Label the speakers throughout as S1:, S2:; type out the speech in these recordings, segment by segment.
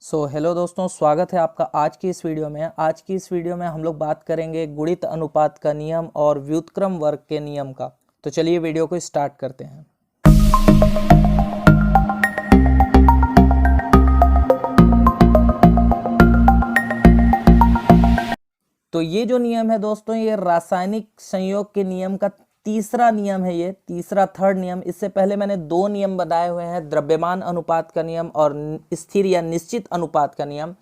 S1: Hello दोस्तों, स्वागत है आपका आज की इस वीडियो में। आज की इस वीडियो में हम लोग बात करेंगे गुणित अनुपात का नियम और व्युत्क्रम वर्ग के नियम का। तो चलिए वीडियो को स्टार्ट करते हैं। तो ये जो नियम है दोस्तों, ये रासायनिक संयोग के नियम का तीसरा नियम है, ये तीसरा थर्ड नियम। इससे पहले मैंने दो नियम बनाए हुए हैं, द्रव्यमान अनुपात का नियम और स्थिर या निश्चित अनुपात का नियम।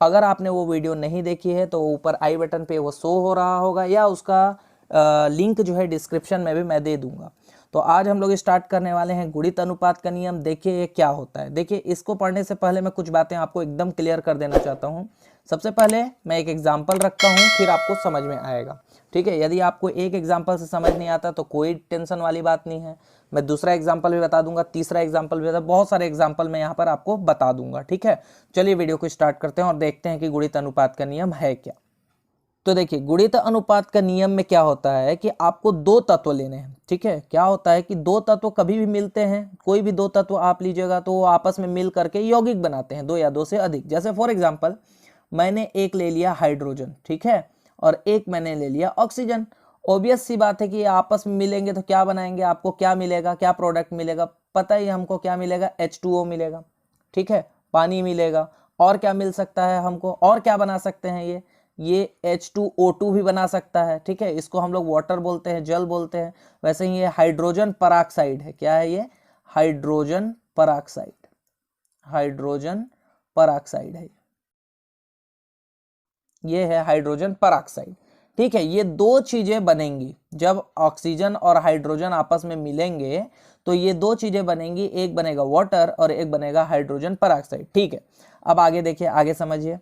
S1: अगर आपने वो वीडियो नहीं देखी है तो ऊपर आई बटन पे वो शो हो रहा होगा या उसका लिंक जो है डिस्क्रिप्शन में भी मैं दे दूंगा। तो आज हम लोग स्टार्ट करने वाले हैं गुणित अनुपात का नियम। देखिए ये क्या होता है। देखिए, इसको पढ़ने से पहले मैं कुछ बातें आपको एकदम क्लियर कर देना चाहता हूँ। सबसे पहले मैं एक एग्जाम्पल रखता हूँ, फिर आपको समझ में आएगा। ठीक है, यदि आपको एक एग्जाम्पल से समझ नहीं आता तो कोई टेंशन वाली बात नहीं है। मैं दूसरा एग्जाम्पल भी बता दूंगा, तीसरा एग्जाम्पल भी बता, बहुत सारे एग्जाम्पल मैं यहाँ पर आपको बता दूंगा। ठीक है, चलिए वीडियो को स्टार्ट करते हैं और देखते हैं कि गुणित अनुपात का नियम है क्या। तो देखिए, गुणित अनुपात का नियम में क्या होता है कि आपको दो तत्व लेने हैं। ठीक है, क्या होता है कि दो तत्व कभी भी मिलते हैं, कोई भी दो तत्व आप लीजिएगा तो वो आपस में मिल करके यौगिक बनाते हैं, दो या दो से अधिक। जैसे फॉर एग्जाम्पल मैंने एक ले लिया हाइड्रोजन, ठीक है, और एक मैंने ले लिया ऑक्सीजन। ऑब्वियस सी बात है कि ये आपस में मिलेंगे तो क्या बनाएंगे, आपको क्या मिलेगा, क्या प्रोडक्ट मिलेगा, पता ही हमको क्या मिलेगा, H2O मिलेगा। ठीक है, पानी मिलेगा। और क्या मिल सकता है हमको, और क्या बना सकते हैं, ये H2O2 भी बना सकता है। ठीक है, इसको हम लोग वाटर बोलते हैं, जल बोलते हैं। वैसे ही ये हाइड्रोजन पराक्साइड है। क्या है ये? Hydrogen peroxide. हाइड्रोजन पराक्साइड है, ये है हाइड्रोजन पराक्साइड। ठीक है, ये दो चीजें बनेंगी जब ऑक्सीजन और हाइड्रोजन आपस में मिलेंगे, तो ये दो चीजें बनेंगी, एक बनेगा वाटर और एक बनेगा हाइड्रोजन पराक्साइड। ठीक है, अब आगे देखिए, आगे समझिए।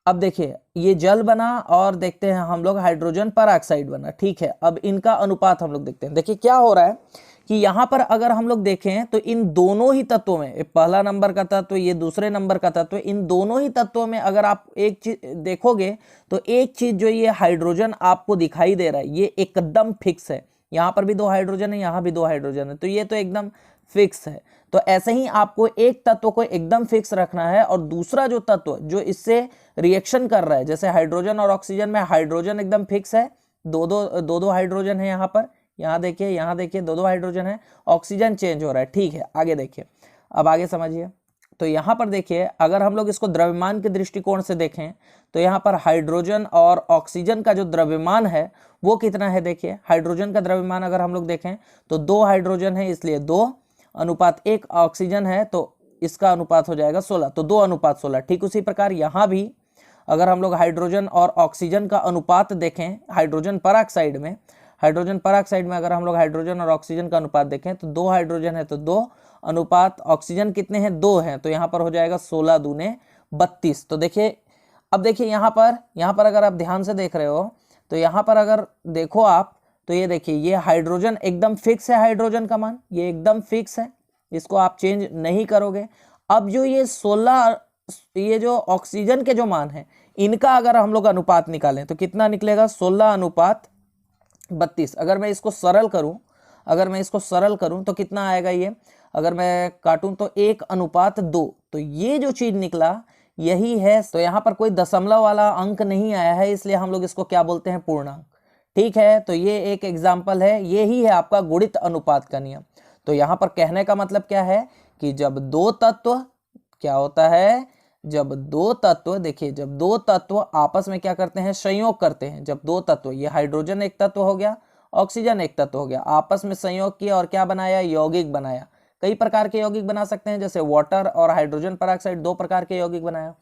S1: अब देखिए, ये जल बना और देखते हैं हम लोग हाइड्रोजन पराक्साइड बना। ठीक है, अब इनका अनुपात हम लोग देखते हैं। देखिए क्या हो रहा है कि यहाँ पर अगर हम लोग देखें तो इन दोनों ही तत्वों में, पहला नंबर का तत्व, ये दूसरे नंबर का तत्व, इन दोनों ही तत्वों में अगर आप एक चीज देखोगे तो एक चीज जो ये हाइड्रोजन आपको दिखाई दे रहा है, ये एकदम फिक्स है। यहाँ पर भी दो हाइड्रोजन है, यहाँ भी दो हाइड्रोजन है, तो ये तो एकदम फिक्स है। तो ऐसे ही आपको एक तत्व को एकदम फिक्स रखना है और दूसरा जो तत्व जो इससे रिएक्शन कर रहा है, जैसे हाइड्रोजन और ऑक्सीजन में हाइड्रोजन एकदम फिक्स है, दो हाइड्रोजन है यहाँ पर, यहाँ देखिए दो हाइड्रोजन है, ऑक्सीजन चेंज हो रहा है। ठीक है, आगे देखिए, अब आगे समझिए। तो यहाँ पर देखिए, अगर हम लोग इसको द्रव्यमान के दृष्टिकोण से देखें तो यहाँ पर हाइड्रोजन और ऑक्सीजन का जो द्रव्यमान है वो कितना है। देखिए, हाइड्रोजन का द्रव्यमान अगर हम लोग देखें तो दो हाइड्रोजन है, इसलिए 2 अनुपात 1 ऑक्सीजन है, तो इसका अनुपात हो जाएगा 16, तो 2 अनुपात 16। ठीक उसी प्रकार यहाँ भी अगर हम लोग हाइड्रोजन और ऑक्सीजन का अनुपात देखें, हाइड्रोजन पराक्साइड में अगर हम लोग हाइड्रोजन और ऑक्सीजन का अनुपात देखें तो 2 हाइड्रोजन है तो 2 अनुपात ऑक्सीजन कितने हैं, 2 हैं, तो यहाँ पर हो जाएगा 16 दूने 32। तो देखिए, अब देखिए यहाँ पर अगर आप ध्यान से देख रहे हो तो यहाँ पर अगर देखो आप तो ये देखिए, ये हाइड्रोजन एकदम फिक्स है, हाइड्रोजन का मान ये एकदम फिक्स है, इसको आप चेंज नहीं करोगे। अब जो ये 16, ये जो ऑक्सीजन के जो मान है, इनका अगर हम लोग अनुपात निकालें तो कितना निकलेगा, 16 अनुपात 32। अगर मैं इसको सरल करूं तो कितना आएगा, ये अगर मैं काटूं तो 1 अनुपात 2। तो ये जो चीज निकला यही है। तो यहाँ पर कोई दशमलव वाला अंक नहीं आया है, इसलिए हम लोग इसको क्या बोलते हैं, पूर्णांक। ठीक है, तो ये एक एग्जाम्पल है, ये ही है आपका गुणित अनुपात का नियम। तो यहाँ पर कहने का मतलब क्या है कि जब दो तत्व, क्या होता है, जब दो तत्व, देखिए जब दो तत्व आपस में क्या करते हैं, संयोग करते हैं। जब दो तत्व, ये हाइड्रोजन एक तत्व हो गया, ऑक्सीजन एक तत्व हो गया, आपस में संयोग किया और क्या बनाया, यौगिक बनाया। कई प्रकार के यौगिक बना सकते हैं, जैसे वाटर और हाइड्रोजन पराक्साइड, 2 प्रकार के यौगिक बनाया।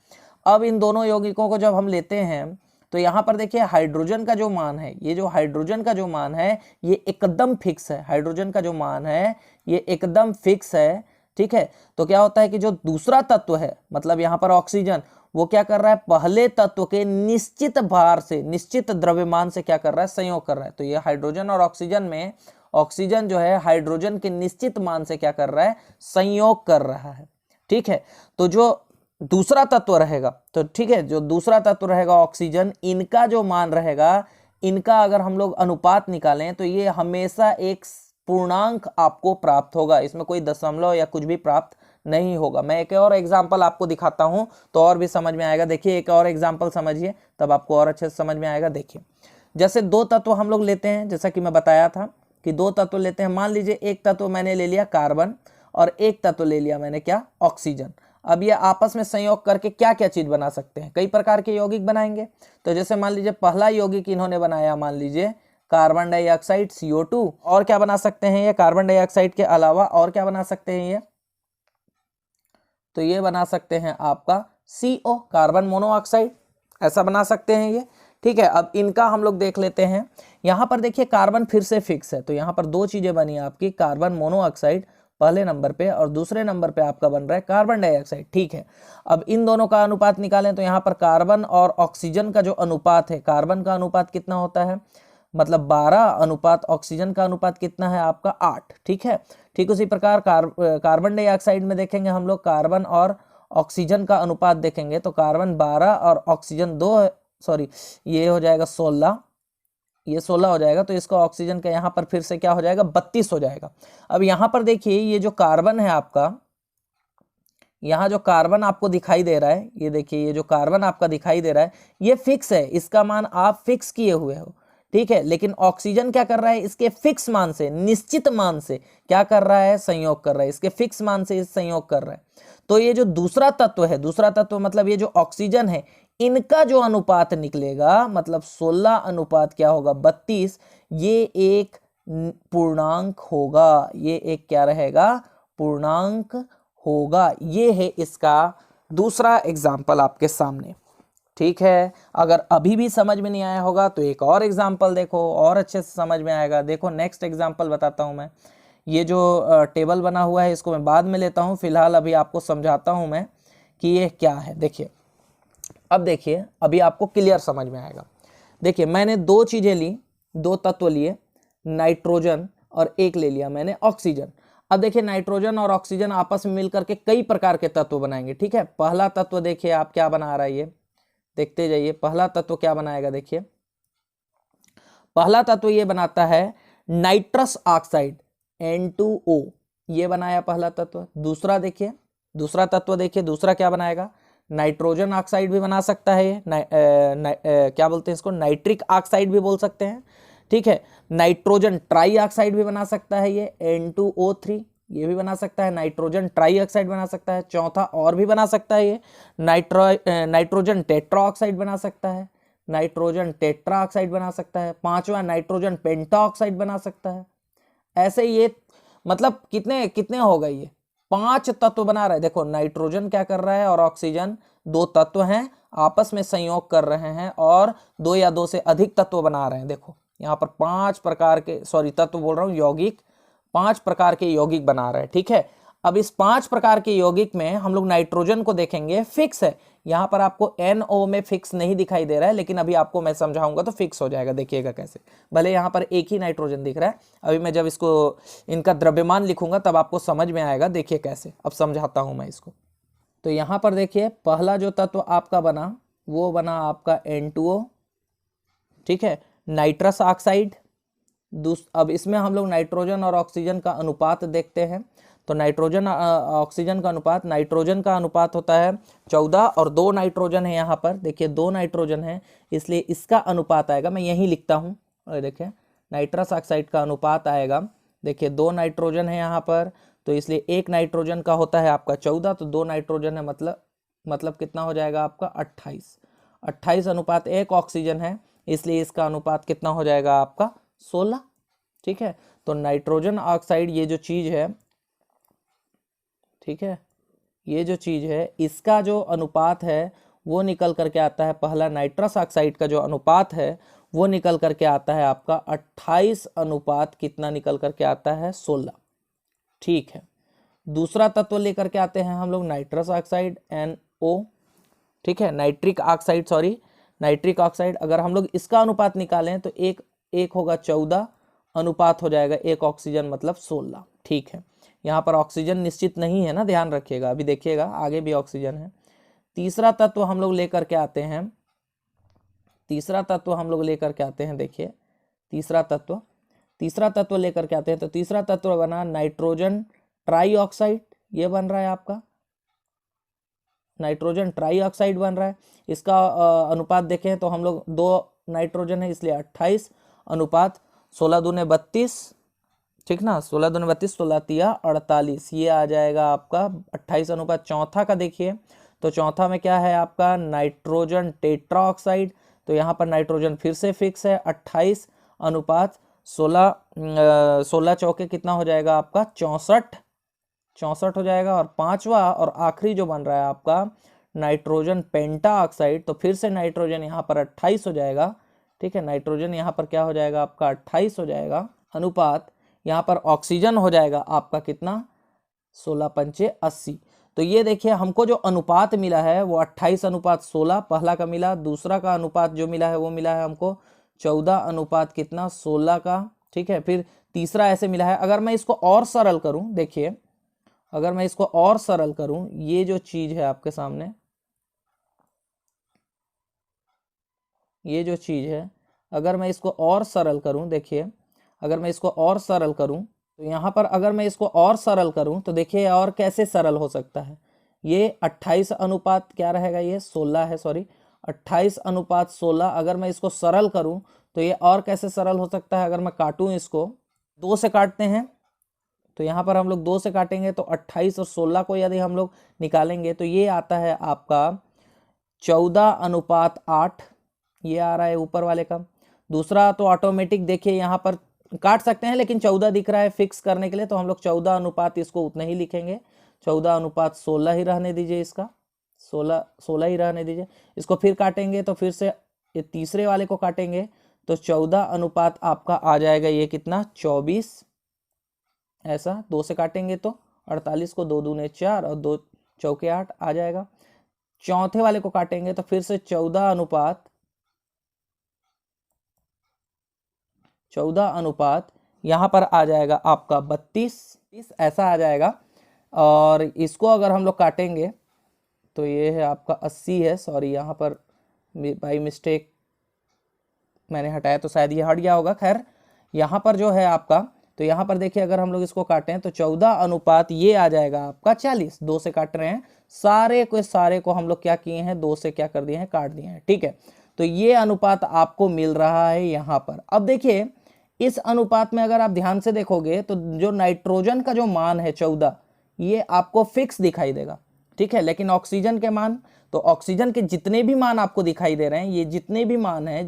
S1: अब इन दोनों यौगिकों को जब हम लेते हैं तो यहाँ पर देखिए, हाइड्रोजन का जो मान है, ये जो हाइड्रोजन का जो मान है ये एकदम फिक्स है। हाइड्रोजन का जो मान है ये एकदम फिक्स है। ठीक है, तो क्या होता है कि जो दूसरा तत्व है, मतलब यहाँ पर ऑक्सीजन, वो क्या कर रहा है, पहले तत्व के निश्चित भार से, निश्चित द्रव्यमान से क्या कर रहा है, संयोग कर रहा है। तो ये हाइड्रोजन और ऑक्सीजन में ऑक्सीजन जो है हाइड्रोजन के निश्चित मान से क्या कर रहा है, संयोग कर रहा है। ठीक है, तो जो दूसरा तत्व रहेगा, तो ठीक है, जो दूसरा तत्व रहेगा ऑक्सीजन, इनका जो मान रहेगा, इनका अगर हम लोग अनुपात निकालें तो ये हमेशा एक पूर्णांक आपको प्राप्त होगा, इसमें कोई दशमलव या कुछ भी प्राप्त नहीं होगा। मैं एक और एग्जाम्पल आपको दिखाता हूं तो और भी समझ में आएगा। देखिए एक और एग्जाम्पल समझिए, तब आपको और अच्छे से समझ में आएगा। देखिए जैसे दो तत्व हम लोग लेते हैं, जैसा कि मैं बताया था कि दो तत्व लेते हैं। मान लीजिए एक तत्व मैंने ले लिया कार्बन और एक तत्व ले लिया मैंने क्या, ऑक्सीजन। अब ये आपस में संयोग करके क्या क्या चीज बना सकते हैं, कई प्रकार के यौगिक बनाएंगे। तो जैसे मान लीजिए पहला यौगिक इन्होंने बनाया, मान लीजिए कार्बन डाइऑक्साइड CO2। और क्या बना सकते हैं ये, कार्बन डाइऑक्साइड के अलावा और क्या बना सकते हैं ये, तो ये बना सकते हैं आपका CO, कार्बन मोनोऑक्साइड, ऐसा बना सकते हैं ये। ठीक है, अब इनका हम लोग देख लेते हैं। यहां पर देखिए कार्बन फिर से फिक्स है, तो यहां पर दो चीजें बनी आपकी, कार्बन मोनोऑक्साइड पहले नंबर पे और दूसरे नंबर पे आपका बन रहा है कार्बन डाइऑक्साइड। ठीक है, अब इन दोनों का अनुपात निकालें तो यहाँ पर कार्बन और ऑक्सीजन का जो अनुपात है, कार्बन का अनुपात कितना होता है, मतलब 12 अनुपात ऑक्सीजन का अनुपात कितना है आपका 8। ठीक है, ठीक उसी प्रकार कार्बन डाइऑक्साइड में देखेंगे हम लोग, कार्बन और ऑक्सीजन का अनुपात देखेंगे तो कार्बन 12 और ऑक्सीजन 2, सॉरी ये हो जाएगा 16, ये 16 हो जाएगा। तो इसका ऑक्सीजन का यहाँ पर फिर से क्या हो जाएगा, 32 हो जाएगा। अब यहाँ पर देखिए ये जो कार्बन है आपका, यहाँ जो कार्बन आपको दिखाई दे रहा है, ये देखिए ये जो कार्बन आपका दिखाई दे रहा है ये फिक्स है, इसका मान आप फिक्स किए हुए हो। ठीक है, लेकिन ऑक्सीजन क्या कर रहा है, इसके फिक्स मान से, निश्चित मान से क्या कर रहा है, संयोग कर रहा है, इसके फिक्स मान से इस संयोग कर रहा है। तो ये जो दूसरा तत्व है, दूसरा तत्व मतलब ये जो ऑक्सीजन है, इनका जो अनुपात निकलेगा मतलब 16 अनुपात क्या होगा 32, ये एक पूर्णांक होगा, ये एक क्या रहेगा, पूर्णांक होगा। ये है इसका दूसरा एग्जाम्पल आपके सामने। ठीक है, अगर अभी भी समझ में नहीं आया होगा तो एक और एग्जाम्पल देखो, और अच्छे से समझ में आएगा। देखो नेक्स्ट एग्जाम्पल बताता हूं मैं। ये जो टेबल बना हुआ है इसको मैं बाद में लेता हूं, फिलहाल अभी आपको समझाता हूं मैं कि ये क्या है। देखिए अब देखिए अभी आपको क्लियर समझ में आएगा। देखिए मैंने दो चीजें ली, दो तत्व लिए, नाइट्रोजन और एक ले लिया मैंने ऑक्सीजन। अब देखिए नाइट्रोजन और ऑक्सीजन आपस में मिलकर के कई प्रकार के तत्व बनाएंगे। ठीक है, पहला तत्व देखिए आप क्या बना रहा है, ये देखते जाइए। पहला तत्व क्या बनाएगा, देखिए पहला तत्व ये बनाता है नाइट्रस ऑक्साइड N2O, ये बनाया पहला तत्व। दूसरा देखिए, दूसरा तत्व देखिए, दूसरा क्या बनाएगा, नाइट्रोजन ऑक्साइड भी बना सकता है ये, क्या बोलते हैं इसको, नाइट्रिक ऑक्साइड भी बोल सकते हैं। ठीक है, नाइट्रोजन ट्राई ऑक्साइड भी बना सकता है ये N2O3, ये भी बना सकता है। नाइट्रोजन ट्राई ऑक्साइड बना सकता है। चौथा और भी बना सकता है ये नाइट्रोजन टेट्रा ऑक्साइड बना सकता है, नाइट्रोजन टेट्रा ऑक्साइड बना सकता है। पांचवा नाइट्रोजन पेंटा ऑक्साइड बना सकता है। ऐसे ये मतलब कितने कितने हो गए, ये 5 तत्व बना रहे हैं। देखो नाइट्रोजन क्या कर रहा है और ऑक्सीजन दो तत्व हैं, आपस में संयोग कर रहे हैं और दो या दो से अधिक तत्व बना रहे हैं। देखो यहाँ पर 5 प्रकार के, सॉरी तत्व बोल रहा हूँ, यौगिक, 5 प्रकार के यौगिक बना रहे हैं। ठीक है, अब इस 5 प्रकार के यौगिक में हम लोग नाइट्रोजन को देखेंगे, फिक्स है। यहाँ पर आपको NO में फिक्स नहीं दिखाई दे रहा है, लेकिन अभी आपको मैं समझाऊंगा तो फिक्स हो जाएगा। देखिएगा कैसे, भले यहाँ पर एक ही नाइट्रोजन दिख रहा है, अभी मैं जब इसको इनका द्रव्यमान लिखूंगा तब आपको समझ में आएगा। देखिए कैसे, अब समझाता हूं मैं इसको। तो यहाँ पर देखिए पहला जो तत्व आपका बना वो बना आपका N2O। ठीक है, नाइट्रस ऑक्साइड। अब इसमें हम लोग नाइट्रोजन और ऑक्सीजन का अनुपात देखते हैं। तो नाइट्रोजन ऑक्सीजन का अनुपात, नाइट्रोजन का अनुपात होता है 14 और 2 नाइट्रोजन है यहाँ पर। देखिए 2 नाइट्रोजन है इसलिए इसका अनुपात आएगा, मैं यही लिखता हूँ। और देखिए नाइट्रस ऑक्साइड का अनुपात आएगा, देखिए 2 नाइट्रोजन है यहाँ पर, तो इसलिए एक नाइट्रोजन का होता है आपका 14, तो 2 नाइट्रोजन है मतलब कितना हो जाएगा आपका 28। 28 अनुपात 1 ऑक्सीजन है, इसलिए इसका अनुपात कितना हो जाएगा आपका 16। ठीक है, तो नाइट्रोजन ऑक्साइड ये जो चीज है, ठीक है, ये जो चीज है इसका जो अनुपात है वो निकल करके आता है, पहला नाइट्रस ऑक्साइड का जो अनुपात है वो निकल करके आता है आपका 28 अनुपात कितना निकल करके आता है 16। ठीक है, दूसरा तत्व लेकर के आते हैं हम लोग नाइट्रस ऑक्साइड NO। ठीक है, nitric oxide, sorry nitric oxide. अगर हम लोग इसका अनुपात निकालें तो एक होगा 14, अनुपात हो जाएगा 1 ऑक्सीजन मतलब 16। ठीक है, यहाँ पर ऑक्सीजन निश्चित नहीं है ना, ध्यान रखिएगा, अभी देखिएगा आगे भी ऑक्सीजन है। तीसरा तत्व हम लोग लेकर के आते हैं, तीसरा तत्व हम लोग लेकर के आते हैं। देखिए तीसरा तत्व लेकर के आते हैं, तो तीसरा तत्व बना नाइट्रोजन ट्राई ऑक्साइड, ये बन रहा है आपका नाइट्रोजन ट्राईऑक्साइड बन रहा है। इसका अनुपात देखें तो हम लोग 2 नाइट्रोजन है इसलिए 28 अनुपात 16 दूने 32, ठीक ना, 16 दूने 32, 16 तिया 48, ये आ जाएगा आपका 28 अनुपात। चौथा का देखिए तो चौथा में क्या है आपका नाइट्रोजन टेट्राऑक्साइड, तो यहाँ पर नाइट्रोजन फिर से फिक्स है 28 अनुपात 16, 16 चौके कितना हो जाएगा आपका 64 हो जाएगा। और पांचवा और आखिरी जो बन रहा है आपका नाइट्रोजन पेंटाऑक्साइड, तो फिर से नाइट्रोजन यहाँ पर 28 हो जाएगा, ठीक है, नाइट्रोजन यहाँ पर क्या हो जाएगा आपका 28 हो जाएगा अनुपात, यहाँ पर ऑक्सीजन हो जाएगा आपका कितना 16 पंचे 80। तो ये देखिए हमको जो अनुपात मिला है वो 28 अनुपात 16 पहला का मिला, दूसरा का अनुपात जो मिला है वो मिला है हमको 14 अनुपात कितना 16 का, ठीक है, फिर तीसरा ऐसे मिला है। अगर मैं इसको और सरल करूं, देखिए अगर मैं इसको और सरल करूं, ये जो चीज है आपके सामने, ये जो चीज है अगर मैं इसको और सरल करूं, देखिए अगर मैं इसको और सरल करूं तो यहाँ पर अगर मैं इसको और सरल करूं तो देखिए और कैसे सरल हो सकता है। ये 28 अनुपात क्या रहेगा, ये 16 है, सॉरी 28 अनुपात 16, अगर मैं इसको सरल करूं तो ये और कैसे सरल हो सकता है। अगर मैं काटूं इसको 2 से काटते हैं तो यहाँ पर हम लोग 2 से काटेंगे तो 28 और 16 को यदि हम लोग निकालेंगे तो ये आता है आपका 14 अनुपात 8, ये आ रहा है ऊपर वाले का। दूसरा तो ऑटोमेटिक देखिए यहाँ पर काट सकते हैं लेकिन 14 दिख रहा है फिक्स करने के लिए, तो हम लोग 14 अनुपात इसको उतना ही लिखेंगे, 14 अनुपात 16 ही रहने दीजिए, इसका 16 ही रहने दीजिए। इसको फिर काटेंगे तो फिर से ये तीसरे वाले को काटेंगे तो 14 अनुपात आपका आ जाएगा ये कितना 24, ऐसा 2 से काटेंगे तो 48 को 2 दूने 4 और 2 चौके 8 आ जाएगा। चौथे वाले को काटेंगे तो फिर से 14 अनुपात यहाँ पर आ जाएगा आपका 32, ऐसा आ जाएगा। और इसको अगर हम लोग काटेंगे तो ये है आपका 80 है, सॉरी यहाँ पर बाई मिस्टेक मैंने हटाया तो शायद ये हट गया होगा। खैर यहाँ पर जो है आपका, तो यहाँ पर देखिए अगर हम लोग इसको काटें तो 14 अनुपात ये आ जाएगा आपका 40, 2 से काट रहे हैं, सारे को हम लोग क्या किए हैं 2 से क्या कर दिए हैं काट दिए हैं, ठीक है। तो ये अनुपात आपको मिल रहा है यहाँ पर। अब देखिए इस अनुपात में अगर आप ध्यान से देखोगे तो जो नाइट्रोजन का जो मान है 14, ये आपको फिक्स दिखाई देगा, ठीक है, लेकिन ऑक्सीजन के मान, तो ऑक्सीजन के जितने भी मान आपको दिखाई दे रहे हैं, ये जितने भी मान हैं,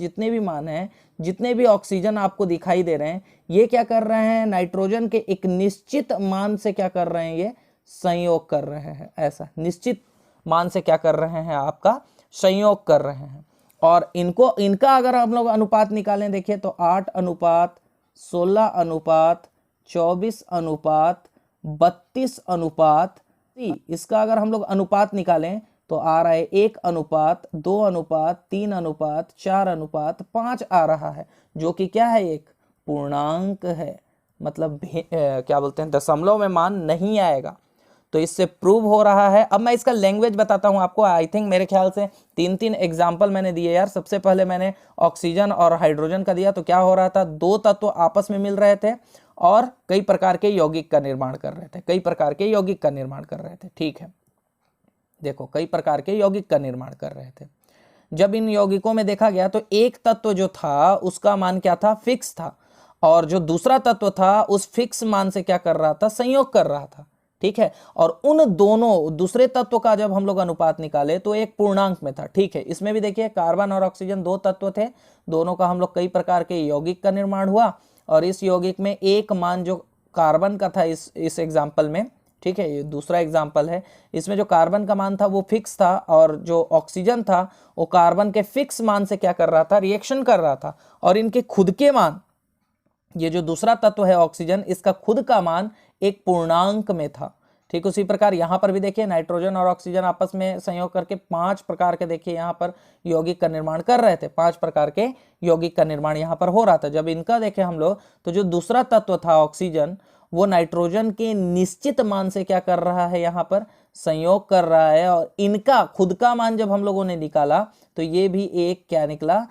S1: जितने भी ऑक्सीजन आपको दिखाई दे रहे हैं, ये क्या कर रहे हैं नाइट्रोजन के एक निश्चित मान से क्या कर रहे हैं, ये संयोग कर रहे हैं, ऐसा निश्चित मान से क्या कर रहे हैं आपका संयोग कर रहे हैं। और इनका अगर हम लोग अनुपात निकालें देखिए तो 8 अनुपात 16 अनुपात 24 अनुपात 32 अनुपात, इसका अगर हम लोग अनुपात निकालें तो आ रहा है 1 अनुपात 2 अनुपात 3 अनुपात 4 अनुपात 5 आ रहा है, जो कि क्या है एक पूर्णांक है, मतलब क्या बोलते हैं दशमलव में मान नहीं आएगा। तो इससे प्रूव हो रहा है। अब मैं इसका लैंग्वेज बताता हूं आपको। आई थिंक मेरे ख्याल से 3 एग्जाम्पल मैंने दिए यार। सबसे पहले मैंने ऑक्सीजन और हाइड्रोजन का दिया, तो क्या हो रहा था 2 तत्व आपस में मिल रहे थे और कई प्रकार के यौगिक का निर्माण कर रहे थे, ठीक है, देखो कई प्रकार के यौगिक का निर्माण कर रहे थे। जब इन यौगिकों में देखा गया तो एक तत्व जो था उसका मान क्या था फिक्स था, और जो दूसरा तत्व था उस फिक्स मान से क्या कर रहा था संयोग कर रहा था, ठीक है। और उन दोनों दूसरे तत्व का जब हम लोग अनुपात निकाले तो एक पूर्णांक में था, ठीक है। इसमें भी देखिए कार्बन और ऑक्सीजन 2 तत्व थे, दोनों का हम लोग कई प्रकार के यौगिक का निर्माण हुआ, और इस यौगिक में एक मान जो कार्बन का था इस एग्जाम्पल में, ठीक है, ये दूसरा एग्जाम्पल है, इसमें जो कार्बन का मान था वो फिक्स था, और जो ऑक्सीजन था वो कार्बन के फिक्स मान से क्या कर रहा था रिएक्शन कर रहा था, और इनके खुद के मान, ये जो दूसरा तत्व है ऑक्सीजन, इसका खुद का मान एक पूर्णांक में था, ठीक। उसी प्रकार यहाँ पर भी देखिए नाइट्रोजन और ऑक्सीजन आपस में संयोग करके 5 प्रकार के देखिए यहाँ पर यौगिक का निर्माण कर रहे थे, 5 प्रकार के यौगिक का निर्माण यहाँ पर हो रहा था। जब इनका देखें हम लोग तो जो दूसरा तत्व था ऑक्सीजन, वो नाइट्रोजन के निश्चित मान से क्या कर रहा है यहाँ पर संयोग कर रहा है, और इनका खुद का मान जब हम लोगों ने निकाला तो ये भी एक क्या निकला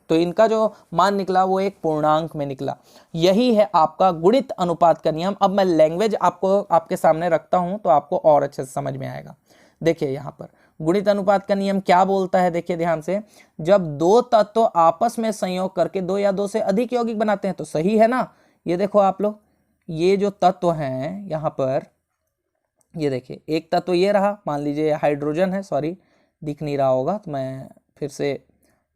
S1: तो इनका जो मान निकला वो एक पूर्णांक में निकला। यही है आपका गुणित अनुपात का नियम। अब मैं लैंग्वेज आपको आपके सामने रखता हूं तो आपको और अच्छे से समझ में आएगा। देखिए यहाँ पर गुणित अनुपात का नियम क्या बोलता है, देखिए ध्यान से, जब दो तत्व आपस में संयोग करके दो या दो से अधिक यौगिक बनाते हैं तो सही है ना। ये देखो आप लोग, ये जो तत्व हैं यहाँ पर, ये देखिए एक तत्व ये रहा, मान लीजिए हाइड्रोजन है, सॉरी दिख नहीं रहा होगा तो मैं फिर से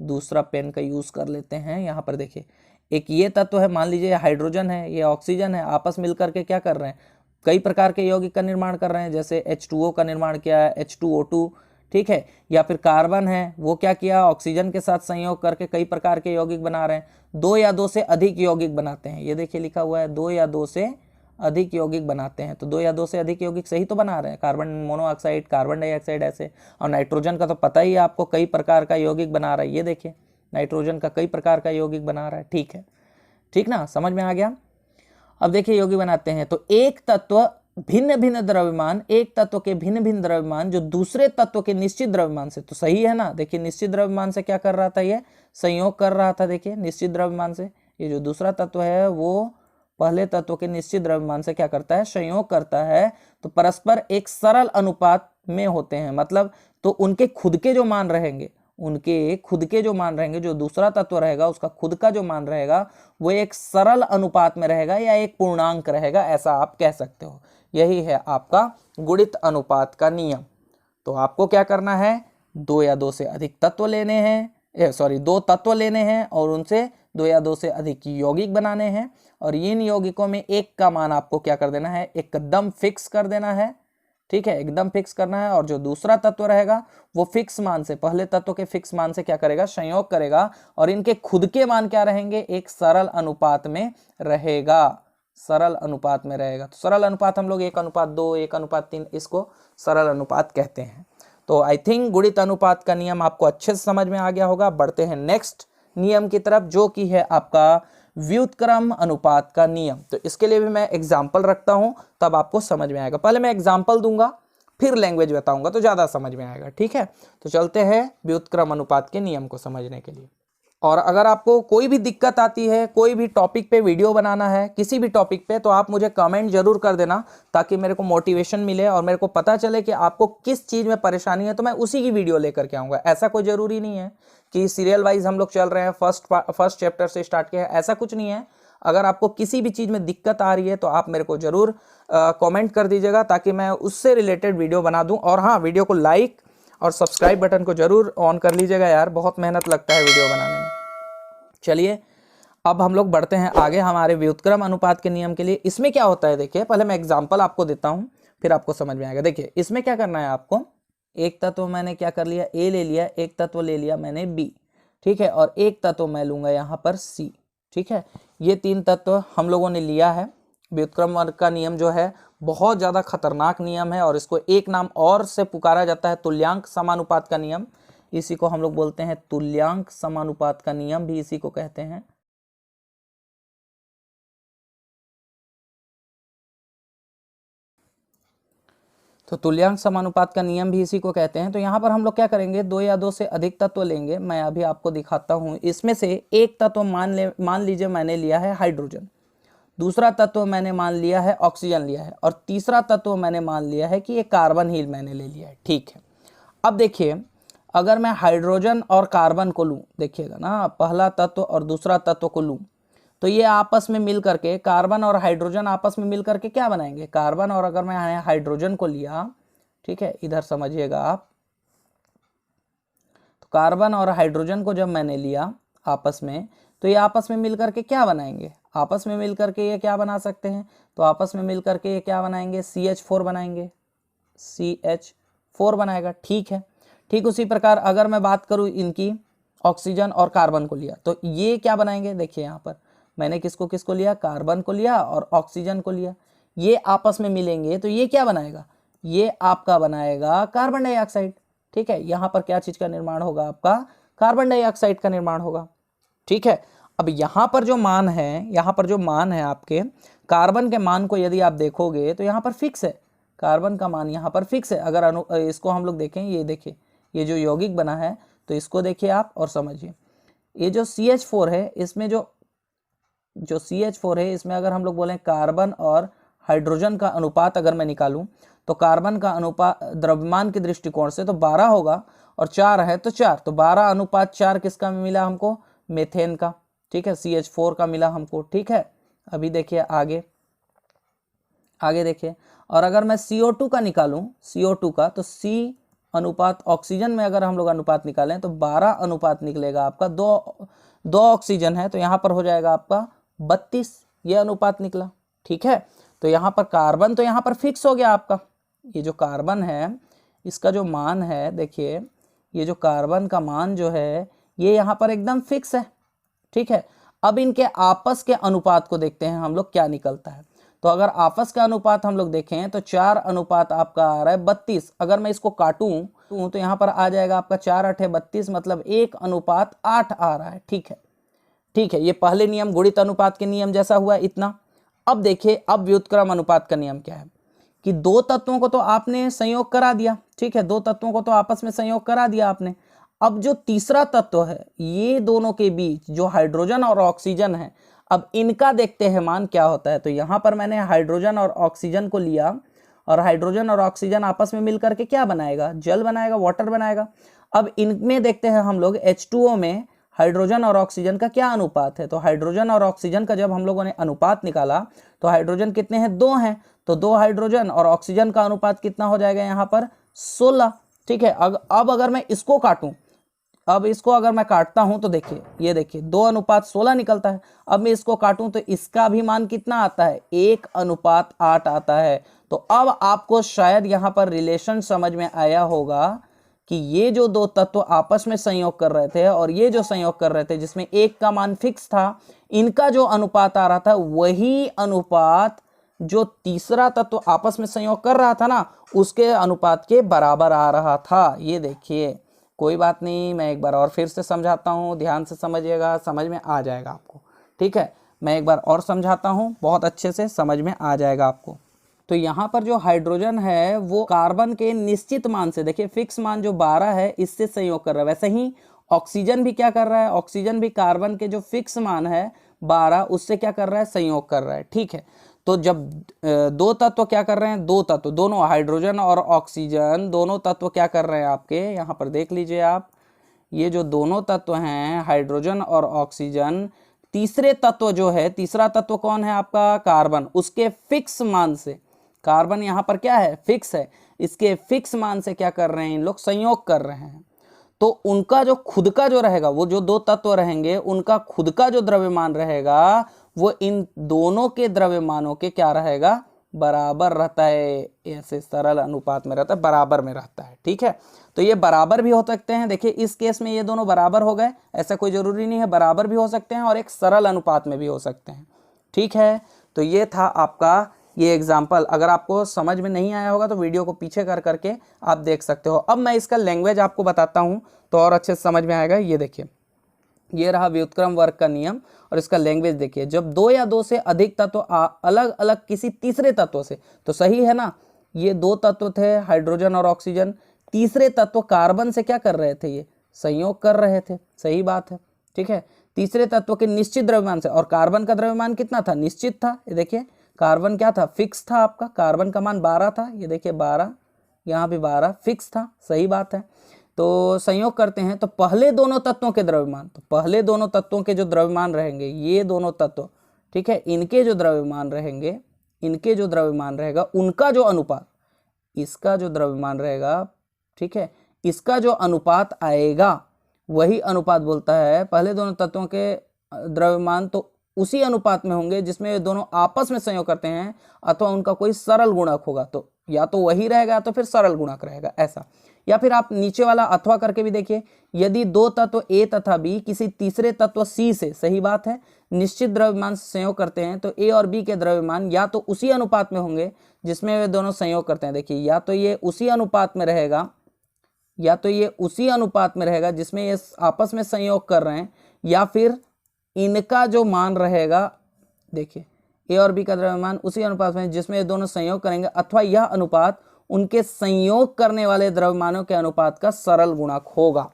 S1: दूसरा पेन का यूज कर लेते हैं। यहाँ पर देखिए एक ये तत्व है, मान लीजिए हाइड्रोजन है, ये ऑक्सीजन है, आपस मिलकर के क्या कर रहे हैं, कई प्रकार के यौगिक का निर्माण कर रहे हैं। जैसे H2O का निर्माण किया है, H2O2, ठीक है, या फिर कार्बन है, वो क्या किया, ऑक्सीजन के साथ संयोग करके कई प्रकार के यौगिक बना रहे हैं। दो या दो से अधिक यौगिक बनाते हैं, ये देखिए लिखा हुआ है दो या दो से अधिक यौगिक बनाते हैं। तो दो या दो से अधिक यौगिक सही तो बना रहे हैं, कार्बन मोनोऑक्साइड, कार्बन डाइऑक्साइड ऐसे। और नाइट्रोजन का तो पता ही है आपको, कई प्रकार का यौगिक बना रहा है, ये देखिए नाइट्रोजन का कई प्रकार का यौगिक बना रहा है। ठीक है, ठीक ना, समझ में आ गया। अब देखिए यौगिक बनाते हैं तो एक तत्व भिन्न भिन्न द्रव्यमान, एक तत्व के भिन्न भिन्न द्रव्यमान जो दूसरे तत्व के निश्चित द्रव्यमान से, तो सही है ना। देखिए निश्चित द्रव्यमान से क्या कर रहा था, ये संयोग कर रहा था। देखिए निश्चित द्रव्यमान से ये जो दूसरा तत्व है वो पहले तत्व के निश्चित द्रव्यमान से क्या करता है, संयोग करता है। तो परस्पर एक सरल अनुपात में होते हैं, मतलब तो उनके खुद के जो मान रहेंगे, उनके खुद के जो मान रहेंगे, जो दूसरा तत्व रहेगा उसका खुद का जो मान रहेगा वो एक सरल अनुपात में रहेगा या एक पूर्णांक रहेगा, ऐसा आप कह सकते हो। यही है आपका गुणित अनुपात का नियम। तो आपको क्या करना है, दो या दो से अधिक तत्व लेने हैं, दो तत्व लेने हैं और उनसे दो या दो से अधिक यौगिक बनाने हैं, और इन यौगिकों में एक का मान आपको क्या कर देना है, एकदम फिक्स कर देना है। ठीक है, एकदम फिक्स करना है, और जो दूसरा तत्व रहेगा वो फिक्स मान से, पहले तत्व के फिक्स मान से क्या करेगा, संयोग करेगा, और इनके खुद के मान क्या रहेंगे, एक सरल अनुपात में रहेगा, सरल अनुपात में रहेगा। तो सरल अनुपात हम लोग 1:2, 1:3 इसको सरल अनुपात कहते हैं। तो आई थिंक गुणित अनुपात का नियम आपको अच्छे से समझ में आ गया होगा। बढ़ते हैं नेक्स्ट नियम की तरफ, जो कि है आपका व्युत्क्रम अनुपात का नियम। तो इसके लिए भी मैं एग्जाम्पल रखता हूं, तब आपको समझ में आएगा। पहले मैं एग्जाम्पल दूंगा फिर लैंग्वेज बताऊंगा तो ज्यादा समझ में आएगा। ठीक है, तो चलते हैं व्युत्क्रम अनुपात के नियम को समझने के लिए। और अगर आपको कोई भी दिक्कत आती है, कोई भी टॉपिक पे वीडियो बनाना है, किसी भी टॉपिक पे, तो आप मुझे कमेंट जरूर कर देना, ताकि मेरे को मोटिवेशन मिले और मेरे को पता चले कि आपको किस चीज़ में परेशानी है, तो मैं उसी की वीडियो लेकर के आऊँगा। ऐसा कोई ज़रूरी नहीं है कि सीरियल वाइज हम लोग चल रहे हैं, फर्स्ट चैप्टर से स्टार्ट किया है, ऐसा कुछ नहीं है। अगर आपको किसी भी चीज़ में दिक्कत आ रही है तो आप मेरे को ज़रूर कमेंट कर दीजिएगा, ताकि मैं उससे रिलेटेड वीडियो बना दूँ। और हाँ, वीडियो को लाइक और सब्सक्राइब बटन को जरूर ऑन कर लीजिएगा यार, बहुत मेहनत लगता है वीडियो बनाने में। चलिए अब हम लोग बढ़ते हैं आगे हमारे व्युत्क्रम अनुपात के नियम के लिए। इसमें क्या होता है, देखिए पहले मैं एग्जांपल आपको देता हूं, फिर आपको समझ में आएगा। देखिए इसमें क्या करना है आपको, एक तत्व मैंने क्या कर लिया, ए ले लिया, एक तत्व ले लिया मैंने बी, ठीक है, और एक तत्व मैं लूंगा यहाँ पर सी। ठीक है, ये तीन तत्व हम लोगों ने लिया है। व्युत्क्रम का नियम जो है बहुत ज़्यादा खतरनाक नियम है, और इसको एक नाम और से पुकारा जाता है, तुल्यांक समानुपात का नियम। इसी को हम लोग बोलते हैं तुल्यांक समानुपात का नियम, भी इसी को कहते हैं। तो तुल्यांक समानुपात का नियम भी इसी को कहते हैं। तो यहाँ पर हम लोग क्या करेंगे, दो या दो से अधिक तत्व लेंगे। मैं अभी आपको दिखाता हूँ। इसमें से एक तत्व मान लीजिए मैंने लिया है हाइड्रोजन, दूसरा तत्व मैंने मान लिया है ऑक्सीजन लिया है, और तीसरा तत्व मैंने मान लिया है कि ये कार्बन ही मैंने ले लिया है। ठीक है, अब देखिए अगर मैं हाइड्रोजन और कार्बन को लूँ, देखिएगा ना, पहला तत्व और दूसरा तत्व को लूँ, तो ये आपस में मिल करके, कार्बन और हाइड्रोजन आपस में मिल करके क्या बनाएंगे, कार्बन। और अगर मैं हाइड्रोजन को लिया, ठीक है, इधर समझिएगा आप, तो कार्बन और हाइड्रोजन को जब मैंने लिया आपस में, तो ये आपस में मिल करके क्या बनाएंगे, आपस में मिल करके ये क्या बना सकते हैं, तो आपस में मिल करके ये क्या बनाएंगे, CH4 बनाएंगे, CH4 बनाएगा। ठीक है, ठीक उसी प्रकार अगर मैं बात करूं इनकी, ऑक्सीजन और कार्बन को लिया, तो ये क्या बनाएंगे, देखिए यहाँ पर मैंने किसको किसको लिया, कार्बन को लिया और ऑक्सीजन को लिया, ये आपस में मिलेंगे तो ये क्या बनाएगा, ये आपका बनाएगा कार्बन डाइऑक्साइड। ठीक है, यहाँ पर क्या चीज का निर्माण होगा, आपका कार्बन डाइऑक्साइड का निर्माण होगा। ठीक है, अब यहाँ पर जो मान है, यहाँ पर जो मान है आपके कार्बन के मान को यदि आप देखोगे तो यहाँ पर फिक्स है, कार्बन का मान यहाँ पर फिक्स है। अगर इसको हम लोग देखें, ये देखिए ये जो यौगिक बना है, तो इसको देखिए आप और समझिए, ये जो CH4 है इसमें जो CH4 है इसमें अगर हम लोग बोलें कार्बन और हाइड्रोजन का अनुपात अगर मैं निकालूं तो कार्बन का अनुपात द्रव्यमान के दृष्टिकोण से तो 12 होगा और 4 है तो 4, तो 12:4 किसका मिला हमको? मेथेन का। ठीक है, CH4 का मिला हमको। ठीक है, अभी देखिए आगे देखिए, और अगर मैं CO2 का निकालूं, CO2 का, तो C अनुपात ऑक्सीजन में अगर हम लोग अनुपात निकालें तो 12 अनुपात निकलेगा आपका। दो ऑक्सीजन है तो यहाँ पर हो जाएगा आपका 32, ये अनुपात निकला। ठीक है, तो यहाँ पर कार्बन तो यहाँ पर फिक्स हो गया आपका। ये जो कार्बन है इसका जो मान है, देखिए ये जो कार्बन का मान जो है ये यहाँ पर एकदम फिक्स है। ठीक है, अब इनके आपस के अनुपात को देखते हैं हम लोग क्या निकलता है। तो अगर आपस का अनुपात हम लोग देखें तो 4 अनुपात आपका आ रहा है 32। अगर मैं इसको काटूं तो यहाँ पर आ जाएगा आपका 4 8 32, मतलब 1:8 आ रहा है। ठीक है, ये पहले नियम गुणित अनुपात के नियम जैसा हुआ इतना। अब देखिए, अब व्युत्क्रम अनुपात का नियम क्या है कि दो तत्वों को तो आपने संयोग करा दिया। ठीक है, दो तत्वों को तो आपस में संयोग करा दिया आपने। अब जो तीसरा तत्व है, ये दोनों के बीच जो हाइड्रोजन और ऑक्सीजन है, अब इनका देखते हैं मान क्या होता है। तो यहाँ पर मैंने हाइड्रोजन और ऑक्सीजन को लिया और हाइड्रोजन और ऑक्सीजन आपस में मिलकर के क्या बनाएगा? जल बनाएगा, वाटर बनाएगा। अब इनमें देखते हैं हम लोग H2O में हाइड्रोजन और ऑक्सीजन का क्या अनुपात है। तो हाइड्रोजन और ऑक्सीजन का जब हम लोगों ने अनुपात निकाला तो हाइड्रोजन कितने हैं? 2 हैं, तो 2 हाइड्रोजन और ऑक्सीजन का अनुपात कितना हो जाएगा यहाँ पर? 16। ठीक है, अब अगर मैं इसको काटूं, अब इसको अगर मैं काटता हूं तो देखिए, ये देखिए 2:16 निकलता है। अब मैं इसको काटूं तो इसका भी मान कितना आता है? 1:8 आता है। तो अब आपको शायद यहाँ पर रिलेशन समझ में आया होगा कि ये जो दो तत्व आपस में संयोग कर रहे थे और ये जो संयोग कर रहे थे जिसमें एक का मान फिक्स था, इनका जो अनुपात आ रहा था वही अनुपात जो तीसरा तत्व आपस में संयोग कर रहा था ना, उसके अनुपात के बराबर आ रहा था। ये देखिए, कोई बात नहीं, मैं एक बार और फिर से समझाता हूँ, ध्यान से समझिएगा, समझ में आ जाएगा आपको। ठीक है, मैं एक बार और समझाता हूँ, बहुत अच्छे से समझ में आ जाएगा आपको। तो यहाँ पर जो हाइड्रोजन है वो कार्बन के निश्चित मान से, देखिए फिक्स मान जो 12 है इससे संयोग कर रहा है। वैसे ही ऑक्सीजन भी क्या कर रहा है? ऑक्सीजन भी कार्बन के जो फिक्स मान है 12 उससे क्या कर रहा है? संयोग कर रहा है। ठीक है, तो जब दो तत्व क्या कर रहे हैं? दो तत्व, दोनों हाइड्रोजन और ऑक्सीजन, दोनों तत्व क्या कर रहे हैं आपके? यहाँ पर देख लीजिए आप, ये जो दोनों तत्व हैं हाइड्रोजन और ऑक्सीजन, तीसरे तत्व जो है, तीसरा तत्व कौन है आपका? कार्बन, उसके फिक्स मान से, कार्बन यहाँ पर क्या है? फिक्स है, इसके फिक्स मान से क्या कर रहे हैं इन लोग? संयोग कर रहे हैं। तो उनका जो खुद का जो रहेगा, वो जो दो तत्व रहेंगे उनका खुद का जो द्रव्यमान रहेगा वो इन दोनों के द्रव्यमानों के क्या रहेगा? बराबर रहता है। ऐसे सरल अनुपात में रहता है, बराबर में रहता है। ठीक है, तो ये बराबर भी हो सकते हैं। देखिए इस केस में ये दोनों बराबर हो गए, ऐसा कोई जरूरी नहीं है, बराबर भी हो सकते हैं और एक सरल अनुपात में भी हो सकते हैं। ठीक है, तो ये था आपका ये एग्जाम्पल। अगर आपको समझ में नहीं आया होगा तो वीडियो को पीछे कर करके आप देख सकते हो। अब मैं इसका लैंग्वेज आपको बताता हूँ तो और अच्छे से समझ में आएगा। ये देखिए, ये रहा व्युत्क्रम वर्ग का नियम और इसका लैंग्वेज देखिए। जब दो या दो से अधिक तत्व अलग अलग किसी तीसरे तत्व से, तो सही है ना, ये दो तत्व थे हाइड्रोजन और ऑक्सीजन, तीसरे तत्व कार्बन से क्या कर रहे थे? ये संयोग कर रहे थे। सही बात है। ठीक है, तीसरे तत्व के निश्चित द्रव्यमान से, और कार्बन का द्रव्यमान कितना था? निश्चित था। ये देखिए कार्बन क्या था? फिक्स था आपका, कार्बन का मान 12 था। ये देखिए 12, यहाँ भी 12 फिक्स था। सही बात है। तो संयोग करते हैं तो पहले दोनों तत्वों के द्रव्यमान, तो पहले दोनों तत्वों के जो द्रव्यमान रहेंगे, ये दोनों तत्व, ठीक है, इनके जो द्रव्यमान रहेंगे, इनके जो द्रव्यमान रहेगा उनका जो अनुपात, इसका जो द्रव्यमान रहेगा, ठीक है, इसका जो अनुपात आएगा वही अनुपात बोलता है पहले दोनों तत्वों के द्रव्यमान तो उसी अनुपात में होंगे जिसमें ये दोनों आपस में संयोग करते हैं, अथवा उनका कोई सरल गुणक होगा। तो या तो वही रहेगा तो फिर सरल गुणक रहेगा, ऐसा। या फिर आप नीचे वाला अथवा करके भी देखिए, यदि दो तत्व ए तथा बी किसी तीसरे तत्व सी से, सही बात है, निश्चित द्रव्यमान से संयोग करते हैं तो ए और बी के द्रव्यमान या तो उसी अनुपात में होंगे जिसमें वे दोनों संयोग करते हैं। देखिए या तो ये उसी अनुपात में रहेगा, या तो ये उसी अनुपात में रहेगा जिसमें ये आपस में संयोग कर रहे हैं, या फिर इनका जो मान रहेगा, देखिए ए और बी का द्रव्यमान उसी अनुपात में जिसमें ये दोनों संयोग करेंगे, अथवा यह अनुपात उनके संयोग करने वाले द्रव्यमानों के अनुपात का सरल गुणक होगा।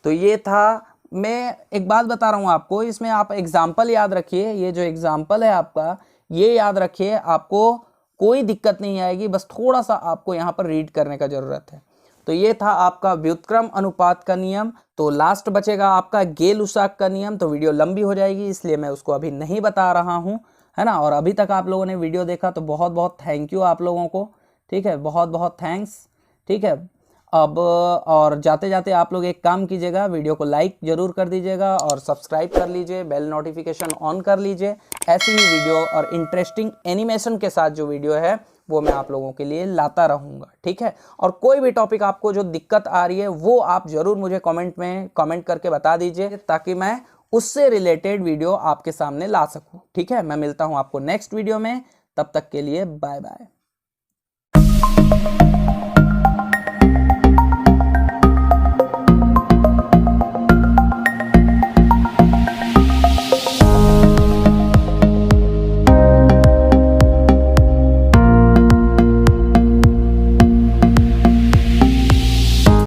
S1: तो ये था मैं एक बात बता रहा हूँ आपको, इसमें आप एग्जाम्पल याद रखिए, ये जो एग्जाम्पल है आपका ये याद रखिए, आपको कोई दिक्कत नहीं आएगी, बस थोड़ा सा आपको यहाँ पर रीड करने का जरूरत है। तो ये था आपका व्युत्क्रम अनुपात का नियम। तो लास्ट बचेगा आपका गेल-उसाक का नियम। तो वीडियो लंबी हो जाएगी इसलिए मैं उसको अभी नहीं बता रहा हूँ, है ना। और अभी तक आप लोगों ने वीडियो देखा तो बहुत बहुत थैंक यू आप लोगों को, ठीक है, बहुत बहुत थैंक्स, ठीक है। अब और जाते जाते आप लोग एक काम कीजिएगा, वीडियो को लाइक जरूर कर दीजिएगा और सब्सक्राइब कर लीजिए, बेल नोटिफिकेशन ऑन कर लीजिए। ऐसी ही वीडियो और इंटरेस्टिंग एनिमेशन के साथ जो वीडियो है वो मैं आप लोगों के लिए लाता रहूँगा, ठीक है। और कोई भी टॉपिक आपको जो दिक्कत आ रही है वो आप ज़रूर मुझे कमेंट में कमेंट करके बता दीजिए, ताकि मैं उससे रिलेटेड वीडियो आपके सामने ला सकूँ, ठीक है। मैं मिलता हूँ आपको नेक्स्ट वीडियो में, तब तक के लिए बाय बाय।